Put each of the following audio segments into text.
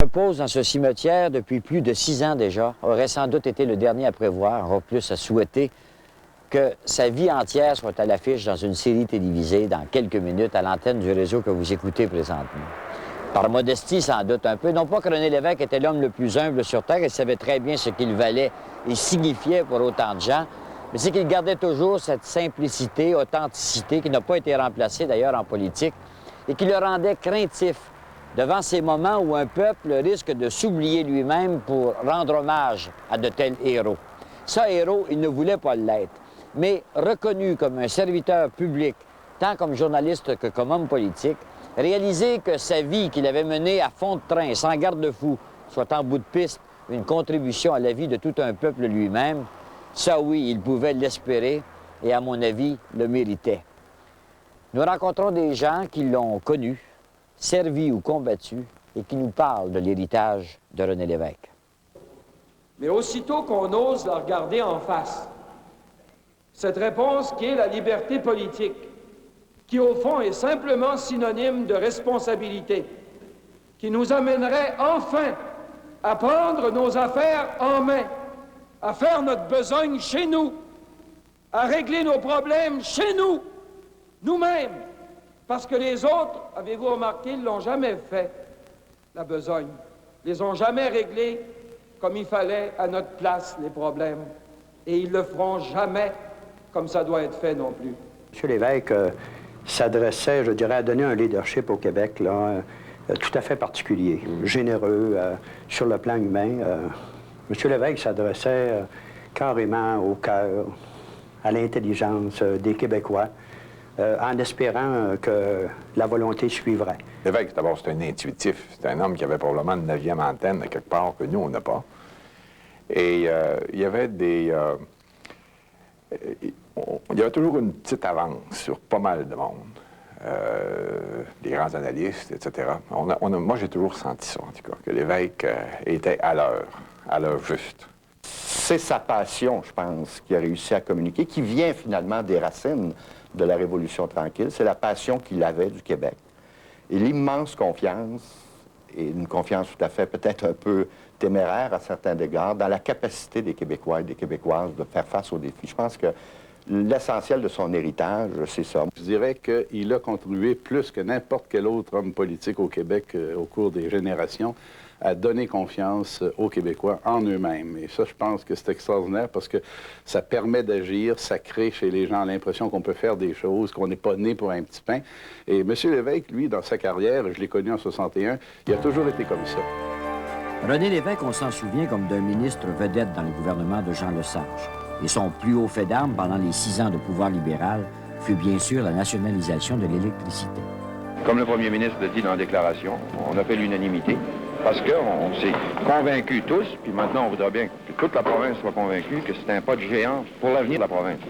Repose dans ce cimetière depuis plus de 6 ans déjà, aurait sans doute été le dernier à prévoir, encore plus à souhaiter, que sa vie entière soit à l'affiche dans une série télévisée dans quelques minutes à l'antenne du réseau que vous écoutez présentement. Par modestie, sans doute un peu, non pas que René Lévesque était l'homme le plus humble sur Terre, il savait très bien ce qu'il valait et signifiait pour autant de gens, mais c'est qu'il gardait toujours cette simplicité, authenticité, qui n'a pas été remplacée d'ailleurs en politique, et qui le rendait craintif devant ces moments où un peuple risque de s'oublier lui-même pour rendre hommage à de tels héros. Ça, héros, il ne voulait pas l'être, mais reconnu comme un serviteur public, tant comme journaliste que comme homme politique, réaliser que sa vie qu'il avait menée à fond de train, sans garde-fou, soit en bout de piste une contribution à la vie de tout un peuple lui-même, ça oui, il pouvait l'espérer et, à mon avis, le méritait. Nous rencontrons des gens qui l'ont connu, servi ou combattu, et qui nous parlent de l'héritage de René Lévesque. Mais aussitôt qu'on ose la regarder en face, cette réponse qui est la liberté politique, qui au fond est simplement synonyme de responsabilité, qui nous amènerait enfin à prendre nos affaires en main, à faire notre besogne chez nous, à régler nos problèmes chez nous, nous-mêmes, parce que les autres, avez-vous remarqué, ils ne l'ont jamais fait, la besogne. Ils les ont jamais réglés comme il fallait à notre place, les problèmes. Et ils le feront jamais comme ça doit être fait non plus. M. Lévesque s'adressait, je dirais, à donner un leadership au Québec, là, tout à fait particulier, généreux, sur le plan humain. M. Lévesque s'adressait carrément au cœur, à l'intelligence des Québécois, en espérant que la volonté suivrait. Lévesque, d'abord, c'est un intuitif. C'est un homme qui avait probablement une 9e antenne à quelque part que nous, on n'a pas. Et il y avait des... il y avait toujours une petite avance sur pas mal de monde. Des grands analystes, etc. Moi, j'ai toujours senti ça, en tout cas, que Lévesque était à l'heure juste. C'est sa passion, je pense, qui a réussi à communiquer, qui vient finalement des racines de la Révolution tranquille. C'est la passion qu'il avait du Québec. Et l'immense confiance, et une confiance tout à fait peut-être un peu téméraire à certains égards, dans la capacité des Québécois et des Québécoises de faire face aux défis. Je pense que l'essentiel de son héritage, c'est ça. Je dirais qu'il a contribué plus que n'importe quel autre homme politique au Québec au cours des générations à donner confiance aux Québécois en eux-mêmes. Et ça, je pense que c'est extraordinaire parce que ça permet d'agir, ça crée chez les gens l'impression qu'on peut faire des choses, qu'on n'est pas né pour un petit pain. Et M. Lévesque, lui, dans sa carrière, je l'ai connu en 61, il a toujours été comme ça. René Lévesque, on s'en souvient comme d'un ministre vedette dans le gouvernement de Jean Lesage. Et son plus haut fait d'armes pendant les 6 ans de pouvoir libéral fut bien sûr la nationalisation de l'électricité. Comme le premier ministre le dit dans la déclaration, on a fait l'unanimité parce qu'on s'est convaincus tous, puis maintenant on voudrait bien que toute la province soit convaincue que c'est un pas de géant pour l'avenir de la province.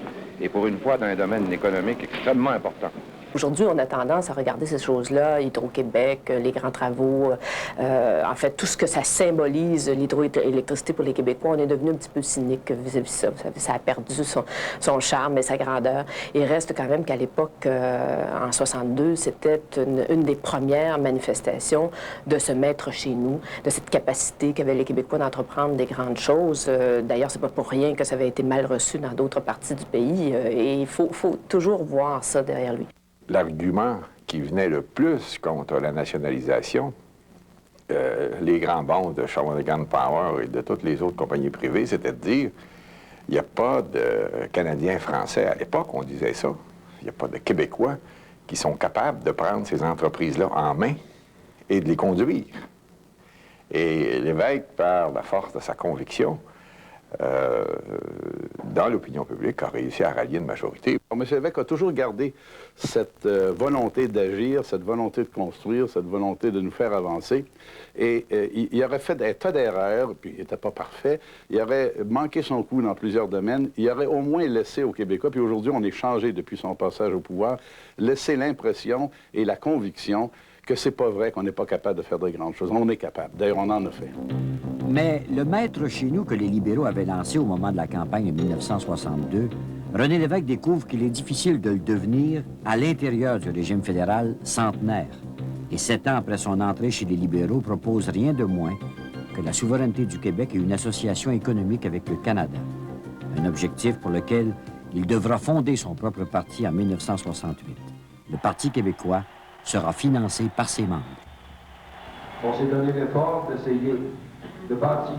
Et pour une fois dans un domaine économique extrêmement important. Aujourd'hui, on a tendance à regarder ces choses-là, Hydro-Québec, les grands travaux, en fait, tout ce que ça symbolise, l'hydroélectricité pour les Québécois. On est devenu un petit peu cynique vis-à-vis ça. Ça a perdu son charme et sa grandeur. Il reste quand même qu'à l'époque, en 62, c'était une des premières manifestations de se mettre chez nous, de cette capacité qu'avaient les Québécois d'entreprendre des grandes choses. D'ailleurs, c'est pas pour rien que ça avait été mal reçu dans d'autres parties du pays. Et il faut toujours voir ça derrière lui. L'argument qui venait le plus contre la nationalisation, les grands bons de Shawinigan Power et de toutes les autres compagnies privées, c'était de dire il n'y a pas de Canadiens français. À l'époque, on disait ça. Il n'y a pas de Québécois qui sont capables de prendre ces entreprises-là en main et de les conduire. Et Lévesque, par la force de sa conviction, dans l'opinion publique, a réussi à rallier une majorité. M. Lévesque a toujours gardé cette volonté d'agir, cette volonté de construire, cette volonté de nous faire avancer. Et il aurait fait des tas d'erreurs, puis il n'était pas parfait. Il aurait manqué son coup dans plusieurs domaines. Il aurait au moins laissé aux Québécois, puis aujourd'hui on est changé depuis son passage au pouvoir, laissé l'impression et la conviction que c'est pas vrai qu'on n'est pas capable de faire de grandes choses. On est capable. D'ailleurs, on en a fait. Mais le maître chez nous que les libéraux avaient lancé au moment de la campagne de 1962, René Lévesque découvre qu'il est difficile de le devenir à l'intérieur du régime fédéral centenaire. et 7 ans après son entrée chez les libéraux, propose rien de moins que la souveraineté du Québec et une association économique avec le Canada. Un objectif pour lequel il devra fonder son propre parti en 1968. Le Parti québécois sera financé par ses membres. On s'est donné l'effort d'essayer de bâtir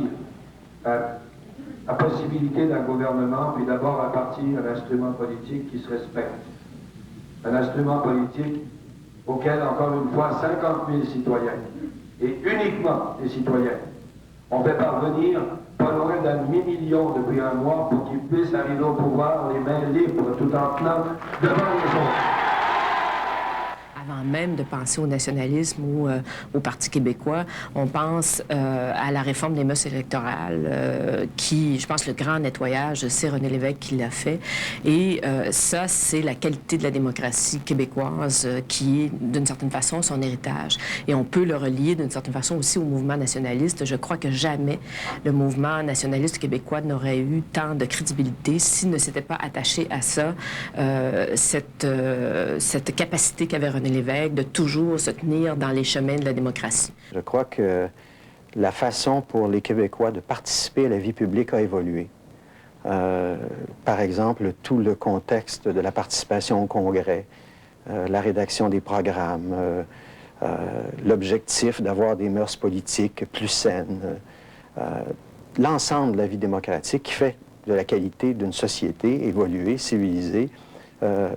la possibilité d'un gouvernement, puis d'abord à partir d'un instrument politique qui se respecte. Un instrument politique auquel, encore une fois, 50 000 citoyens, et uniquement des citoyens, ont fait parvenir pas loin d'un demi-million depuis un mois pour qu'ils puissent arriver au pouvoir les mains libres tout en tenant devant les autres. Avant même de penser au nationalisme ou au Parti québécois, on pense à la réforme des mœurs électorales qui, je pense, le grand nettoyage, c'est René Lévesque qui l'a fait. Et ça, c'est la qualité de la démocratie québécoise qui est, d'une certaine façon, son héritage. Et on peut le relier, d'une certaine façon, aussi au mouvement nationaliste. Je crois que jamais le mouvement nationaliste québécois n'aurait eu tant de crédibilité s'il ne s'était pas attaché à ça, cette capacité qu'avait René Lévesque de toujours se tenir dans les chemins de la démocratie. Je crois que la façon pour les Québécois de participer à la vie publique a évolué. Par exemple, tout le contexte de la participation au Congrès, la rédaction des programmes, l'objectif d'avoir des mœurs politiques plus saines, l'ensemble de la vie démocratique qui fait de la qualité d'une société évoluée, civilisée,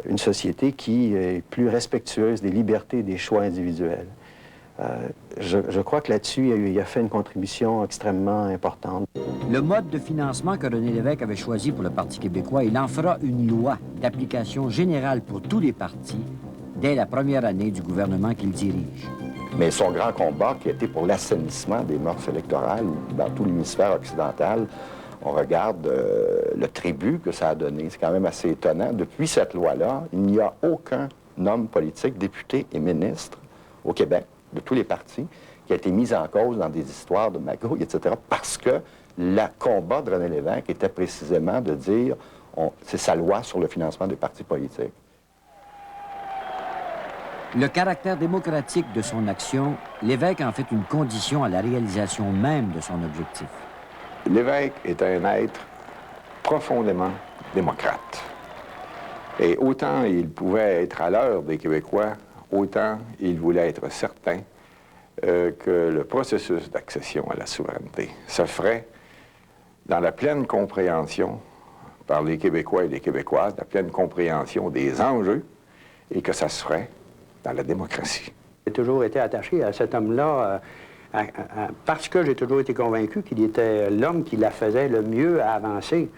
une société qui est plus respectueuse des libertés et des choix individuels. Je crois que là-dessus, il a fait une contribution extrêmement importante. Le mode de financement que René Lévesque avait choisi pour le Parti québécois, il en fera une loi d'application générale pour tous les partis dès la première année du gouvernement qu'il dirige. Mais son grand combat, qui était pour l'assainissement des mœurs électorales dans tout l'hémisphère occidental, on regarde le tribut que ça a donné. C'est quand même assez étonnant. Depuis cette loi-là, il n'y a aucun homme politique, député et ministre au Québec, de tous les partis, qui a été mis en cause dans des histoires de magouilles, etc., parce que le combat de René Lévesque était précisément de dire c'est sa loi sur le financement des partis politiques. Le caractère démocratique de son action, Lévesque en fait une condition à la réalisation même de son objectif. Lévesque est un être profondément démocrate. Et autant il pouvait être à l'heure des Québécois, autant il voulait être certain que le processus d'accession à la souveraineté se ferait dans la pleine compréhension par les Québécois et les Québécoises, la pleine compréhension des enjeux, et que ça se ferait dans la démocratie. J'ai toujours été attaché à cet homme-là parce que j'ai toujours été convaincu qu'il était l'homme qui la faisait le mieux à avancer,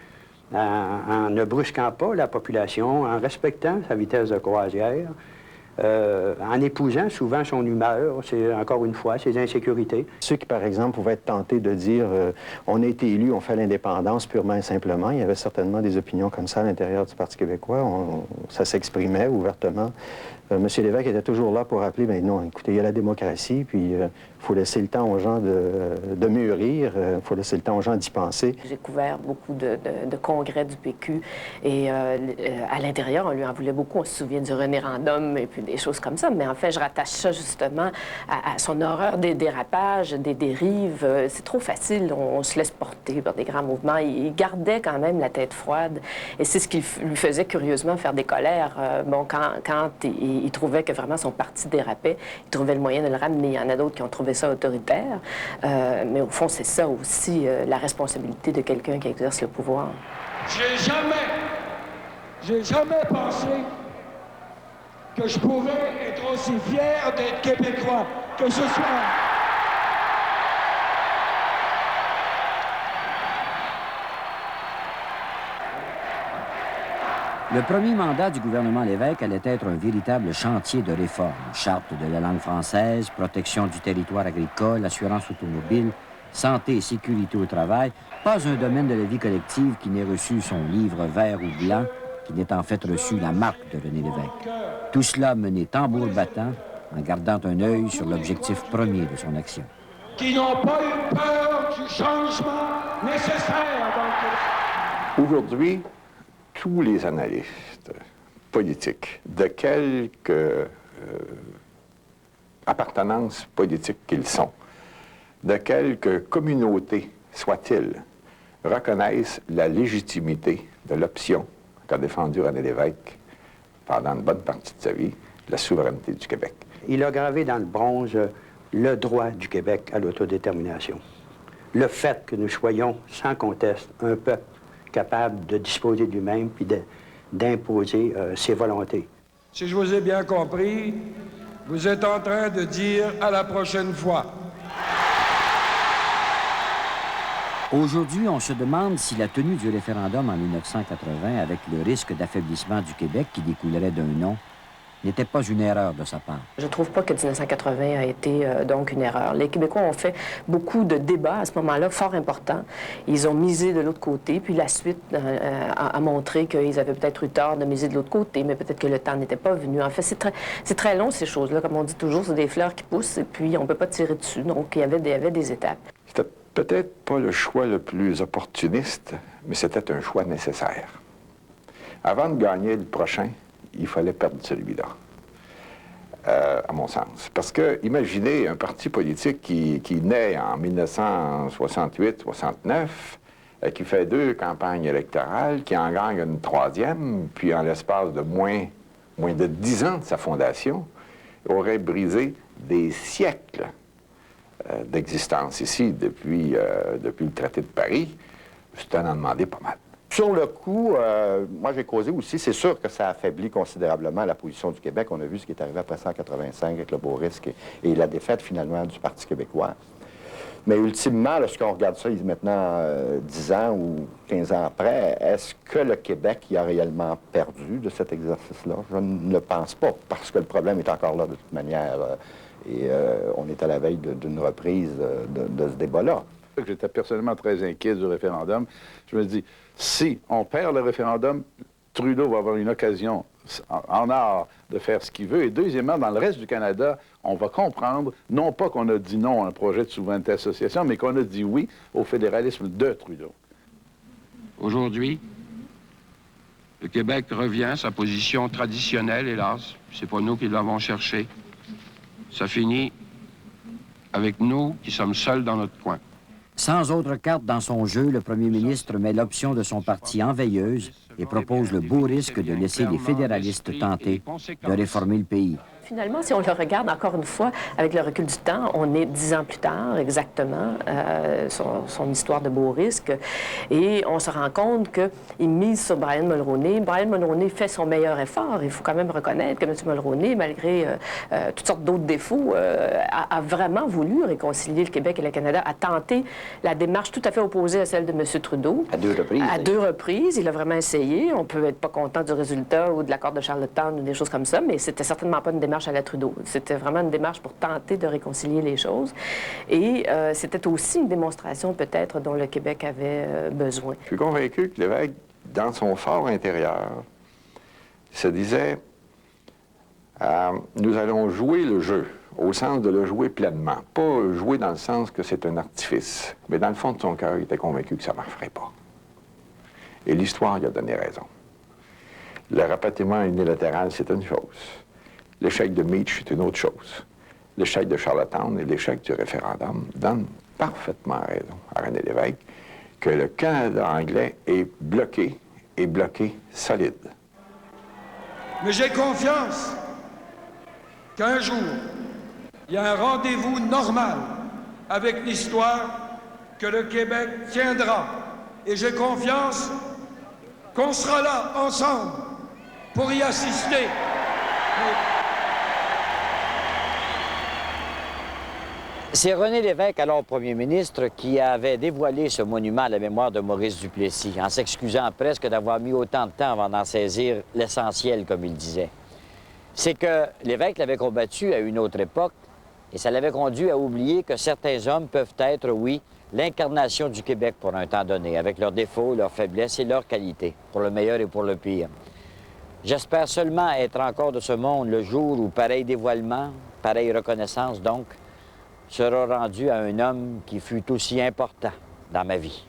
en ne brusquant pas la population, en respectant sa vitesse de croisière, en épousant souvent son humeur, c'est encore une fois ses insécurités. Ceux qui, par exemple, pouvaient être tentés de dire on a été élus, on fait l'indépendance purement et simplement, il y avait certainement des opinions comme ça à l'intérieur du Parti québécois, ça s'exprimait ouvertement. M. Lévesque était toujours là pour rappeler, bien non, écoutez, il y a la démocratie, puis il faut laisser le temps aux gens de mûrir, il faut laisser le temps aux gens d'y penser. J'ai couvert beaucoup de congrès du PQ et à l'intérieur, on lui en voulait beaucoup. On se souvient du référendum et puis des choses comme ça, mais en fait, je rattache ça justement à son horreur des dérapages, des dérives. C'est trop facile, on se laisse porter par des grands mouvements. Il gardait quand même la tête froide et c'est ce qui lui faisait curieusement faire des colères. Quand il trouvait que vraiment son parti dérapait, il trouvait le moyen de le ramener. Il y en a d'autres qui ont trouvé ça autoritaire, mais au fond, c'est ça aussi, la responsabilité de quelqu'un qui exerce le pouvoir. J'ai jamais pensé que je pouvais être aussi fier d'être Québécois que ce soir. Le premier mandat du gouvernement Lévesque allait être un véritable chantier de réforme. Charte de la langue française, protection du territoire agricole, assurance automobile, santé et sécurité au travail. Pas un domaine de la vie collective qui n'ait reçu son livre vert ou blanc, qui n'ait en fait reçu la marque de René Lévesque. Tout cela mené tambour battant, en gardant un œil sur l'objectif premier de son action. Qui n'ont pas eu peur du changement nécessaire dans le Québec. Aujourd'hui, tous les analystes politiques de quelque appartenance politique qu'ils sont, de quelque communauté soit-il, reconnaissent la légitimité de l'option qu'a défendue René Lévesque pendant une bonne partie de sa vie, la souveraineté du Québec. Il a gravé dans le bronze le droit du Québec à l'autodétermination. Le fait que nous soyons, sans conteste, un peuple capable de disposer de lui-même puis d'imposer ses volontés. Si je vous ai bien compris, vous êtes en train de dire à la prochaine fois. Aujourd'hui, on se demande si la tenue du référendum en 1980, avec le risque d'affaiblissement du Québec qui découlerait d'un non, n'était pas une erreur de sa part. Je ne trouve pas que 1980 a été donc une erreur. Les Québécois ont fait beaucoup de débats à ce moment-là, fort importants. Ils ont misé de l'autre côté, puis la suite a montré qu'ils avaient peut-être eu tort de miser de l'autre côté, mais peut-être que le temps n'était pas venu. En fait, c'est très long, ces choses-là. Comme on dit toujours, c'est des fleurs qui poussent, et puis on ne peut pas tirer dessus. Donc, il y avait des étapes. C'était peut-être pas le choix le plus opportuniste, mais c'était un choix nécessaire. Avant de gagner le prochain, il fallait perdre celui-là, à mon sens. Parce que, imaginez un parti politique qui naît en 1968-69, qui fait 2 campagnes électorales, qui en gagne une 3e, puis en l'espace de moins de 10 ans de sa fondation, aurait brisé des siècles d'existence ici depuis le traité de Paris. C'est à en demander pas mal. Sur le coup, moi j'ai causé aussi, c'est sûr que ça affaiblit considérablement la position du Québec. On a vu ce qui est arrivé après 1985 avec le beau risque et la défaite finalement du Parti québécois. Mais ultimement, lorsqu'on regarde ça maintenant 10 ans ou 15 ans après, est-ce que le Québec y a réellement perdu de cet exercice-là? Je ne le pense pas, parce que le problème est encore là de toute manière. Et on est à la veille d'une reprise de ce débat-là. J'étais personnellement très inquiet du référendum. Je me dis, si on perd le référendum, Trudeau va avoir une occasion en or de faire ce qu'il veut. Et deuxièmement, dans le reste du Canada, on va comprendre, non pas qu'on a dit non à un projet de souveraineté association, mais qu'on a dit oui au fédéralisme de Trudeau. Aujourd'hui, le Québec revient à sa position traditionnelle, hélas. C'est pas nous qui l'avons cherché. Ça finit avec nous qui sommes seuls dans notre coin. Sans autre carte dans son jeu, le premier ministre met l'option de son parti en veilleuse et propose le beau risque de laisser les fédéralistes tenter de réformer le pays. Finalement, si on le regarde encore une fois, avec le recul du temps, on est 10 ans plus tard, exactement, son histoire de beau risque, et on se rend compte qu'il mise sur Brian Mulroney. Brian Mulroney fait son meilleur effort. Il faut quand même reconnaître que M. Mulroney, malgré toutes sortes d'autres défauts, a vraiment voulu réconcilier le Québec et le Canada, a tenté la démarche tout à fait opposée à celle de M. Trudeau. À 2 reprises. À 2 reprises. Il a vraiment essayé. On peut être pas content du résultat ou de l'accord de Charlottetown ou des choses comme ça, mais c'était certainement pas une démarche à la Trudeau. C'était vraiment une démarche pour tenter de réconcilier les choses. Et c'était aussi une démonstration, peut-être, dont le Québec avait besoin. Je suis convaincu que Lévesque, dans son fort intérieur, se disait nous allons jouer le jeu, au sens de le jouer pleinement. Pas jouer dans le sens que c'est un artifice, mais dans le fond de son cœur, il était convaincu que ça ne marcherait pas. Et l'histoire lui a donné raison. Le rapatriement unilatéral, c'est une chose. L'échec de Meach, c'est une autre chose. L'échec de Charlottetown et l'échec du référendum donnent parfaitement raison à René Lévesque que le Canada anglais est bloqué, et bloqué solide. Mais j'ai confiance qu'un jour, il y a un rendez-vous normal avec l'histoire que le Québec tiendra. Et j'ai confiance qu'on sera là ensemble pour y assister. C'est René Lévesque, alors premier ministre, qui avait dévoilé ce monument à la mémoire de Maurice Duplessis, en s'excusant presque d'avoir mis autant de temps avant d'en saisir l'essentiel, comme il disait. C'est que Lévesque l'avait combattu à une autre époque, et ça l'avait conduit à oublier que certains hommes peuvent être, oui, l'incarnation du Québec pour un temps donné, avec leurs défauts, leurs faiblesses et leurs qualités, pour le meilleur et pour le pire. J'espère seulement être encore de ce monde le jour où pareil dévoilement, pareille reconnaissance, donc, sera rendu à un homme qui fut aussi important dans ma vie.